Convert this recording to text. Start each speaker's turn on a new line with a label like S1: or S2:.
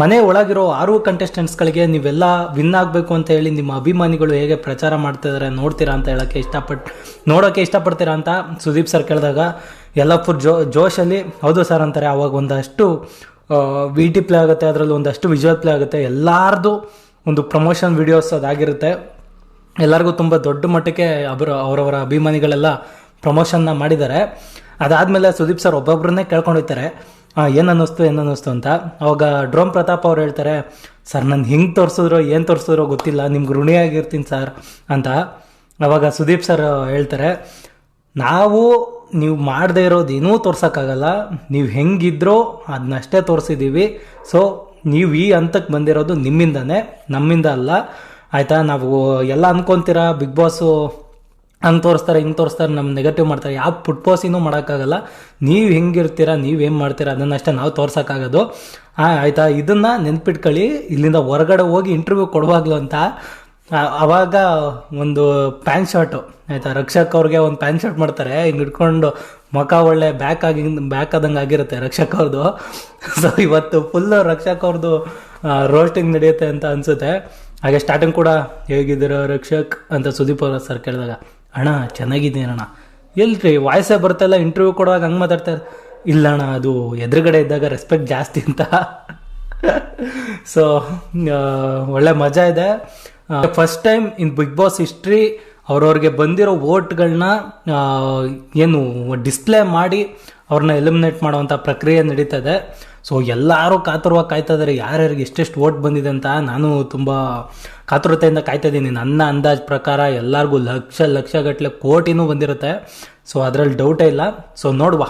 S1: ಮನೆ ಒಳಗಿರೋ 6 ಕಂಟೆಸ್ಟೆಂಟ್ಸ್ಗಳಿಗೆ ನೀವೆಲ್ಲ ವಿನ್ ಆಗಬೇಕು ಅಂತ ಹೇಳಿ ನಿಮ್ಮ ಅಭಿಮಾನಿಗಳು ಹೇಗೆ ಪ್ರಚಾರ ಮಾಡ್ತಿದ್ದಾರೆ ನೋಡ್ತೀರಾ ಅಂತ ನೋಡೋಕ್ಕೆ ಇಷ್ಟಪಡ್ತೀರಾ ಅಂತ ಸುದೀಪ್ ಸರ್ ಕೇಳಿದಾಗ ಎಲ್ಲ ಫುಲ್ ಜೋಶಲ್ಲಿ ಹೌದು ಸರ್ ಅಂತಾರೆ. ಅವಾಗ ಒಂದಷ್ಟು ವಿ ಟಿ ಪ್ಲೇ ಆಗುತ್ತೆ, ಅದರಲ್ಲಿ ಒಂದಷ್ಟು ವಿಜುವಲ್ ಪ್ಲೇ ಆಗುತ್ತೆ, ಎಲ್ಲರದು ಒಂದು ಪ್ರಮೋಷನ್ ವಿಡಿಯೋಸ್ ಅದಾಗಿರುತ್ತೆ. ಎಲ್ಲರಿಗೂ ತುಂಬ ದೊಡ್ಡ ಮಟ್ಟಕ್ಕೆ ಅವರವರ ಅಭಿಮಾನಿಗಳೆಲ್ಲ ಪ್ರಮೋಷನ್ನ ಮಾಡಿದ್ದಾರೆ. ಅದಾದಮೇಲೆ ಸುದೀಪ್ ಸರ್ ಒಬ್ಬೊಬ್ಬರನ್ನೇ ಕೇಳ್ಕೊಂಡಿರ್ತಾರೆ ಏನು ಅನ್ನಿಸ್ತು ಅಂತ. ಅವಾಗ ಡ್ರೋಮ್ ಪ್ರತಾಪ್ ಅವ್ರು ಹೇಳ್ತಾರೆ, ಸರ್ ನಾನು ಹಿಂಗೆ ಏನು ತೋರಿಸಿದ್ರೋ ಗೊತ್ತಿಲ್ಲ, ನಿಮ್ಗೆ ಋಣಿಯಾಗಿರ್ತೀನಿ ಸರ್ ಅಂತ. ಅವಾಗ ಸುದೀಪ್ ಸರ್ ಹೇಳ್ತಾರೆ, ನೀವು ಮಾಡದೇ ಇರೋದೇನೂ ತೋರ್ಸೋಕ್ಕಾಗಲ್ಲ, ನೀವು ಹೆಂಗಿದ್ರೋ ಅದನ್ನಷ್ಟೇ ತೋರಿಸಿದ್ದೀವಿ. ಸೊ ನೀವು ಈ ಹಂತಕ್ಕೆ ಬಂದಿರೋದು ನಿಮ್ಮಿಂದನೇ, ನಮ್ಮಿಂದ ಅಲ್ಲ ಆಯಿತಾ. ನಾವು ಎಲ್ಲ ಅನ್ಕೊತೀರಾ ಬಿಗ್ ಬಾಸು ಹಂಗೆ ತೋರಿಸ್ತಾರೆ ಹಿಂಗೆ ತೋರಿಸ್ತಾರೆ, ನಮ್ಮ ನೆಗೆಟಿವ್ ಮಾಡ್ತಾರೆ, ಯಾವ ಪುಟ್ಪೋಸಿನೂ ಮಾಡೋಕ್ಕಾಗಲ್ಲ. ನೀವು ಹೆಂಗಿರ್ತೀರಾ, ನೀವೇನು ಮಾಡ್ತೀರಾ ಅದನ್ನಷ್ಟೇ ನಾವು ತೋರ್ಸೋಕ್ಕಾಗೋದು ಆಯಿತಾ. ಇದನ್ನು ನೆನ್ಪಿಟ್ಕೊಳ್ಳಿ, ಇಲ್ಲಿಂದ ಹೊರಗಡೆ ಹೋಗಿ ಇಂಟರ್ವ್ಯೂ ಕೊಡುವಾಗ್ಲು ಅಂತ. ಆವಾಗ ಒಂದು ಪ್ಯಾಂಟ್ ಶರ್ಟು ಆಯಿತಾ, ರಕ್ಷಕ್ ಅವ್ರಿಗೆ ಒಂದು ಪ್ಯಾಂಟ್ ಶರ್ಟ್ ಮಾಡ್ತಾರೆ, ಹಿಂಗೆ ಇಟ್ಕೊಂಡು ಮುಖ ಒಳ್ಳೆ ಬ್ಯಾಕ್ ಆದಂಗೆ ಆಗಿರುತ್ತೆ ರಕ್ಷಕ್ ಅವ್ರದ್ದು. ಸೊ ಇವತ್ತು ಫುಲ್ಲು ರಕ್ಷಕ್ ಅವ್ರದ್ದು ರೋಸ್ಟಿಂಗ್ ನಡೆಯುತ್ತೆ ಅಂತ ಅನಿಸುತ್ತೆ. ಹಾಗೆ ಸ್ಟಾರ್ಟಿಂಗ್ ಕೂಡ ಹೇಗಿದ್ದೀರ ರಕ್ಷಕ್ ಅಂತ ಸುದೀಪ್ ಅವ್ರ ಸರ್ ಕೇಳಿದಾಗ, ಅಣ್ಣ ಚೆನ್ನಾಗಿದ್ದೀನಿ ಅಣ್ಣ, ಎಲ್ರಿ ವಾಯ್ಸೇ ಬರ್ತಾಯಿಲ್ಲ, ಇಂಟರ್ವ್ಯೂ ಕೊಡುವಾಗ ಹಂಗೆ ಮಾತಾಡ್ತಾರೆ. ಇಲ್ಲ ಅಣ್ಣ, ಅದು ಎದುರುಗಡೆ ಇದ್ದಾಗ ರೆಸ್ಪೆಕ್ಟ್ ಜಾಸ್ತಿ ಅಂತ. ಸೊ ಒಳ್ಳೆ ಮಜಾ ಇದೆ. First time in Bigg Boss history ಅವ್ರವ್ರಿಗೆ ಬಂದಿರೋ ವೋಟ್ಗಳನ್ನ ಏನು ಡಿಸ್ಪ್ಲೇ ಮಾಡಿ ಅವ್ರನ್ನ ಎಲಿಮಿನೇಟ್ ಮಾಡುವಂಥ ಪ್ರಕ್ರಿಯೆ ನಡೀತದೆ. ಸೊ ಎಲ್ಲರೂ ಕಾತುರವಾಗಿ ಕಾಯ್ತಾ ಇದ್ದಾರೆ ಯಾರ್ಯಾರಿಗೆ ಎಷ್ಟೆಷ್ಟು ವೋಟ್ ಬಂದಿದೆ ಅಂತ. ನಾನು ತುಂಬ ಕಾತುರತೆಯಿಂದ ಕಾಯ್ತಾ ಇದ್ದೀನಿ. ನನ್ನ ಅಂದಾಜು ಪ್ರಕಾರ ಎಲ್ಲರಿಗೂ ಲಕ್ಷ ಗಟ್ಟಲೆ ಕೋಟಿನೂ ಬಂದಿರುತ್ತೆ. ಸೊ ಅದರಲ್ಲಿ ಡೌಟೇ ಇಲ್ಲ. ಸೊ ನೋಡುವ.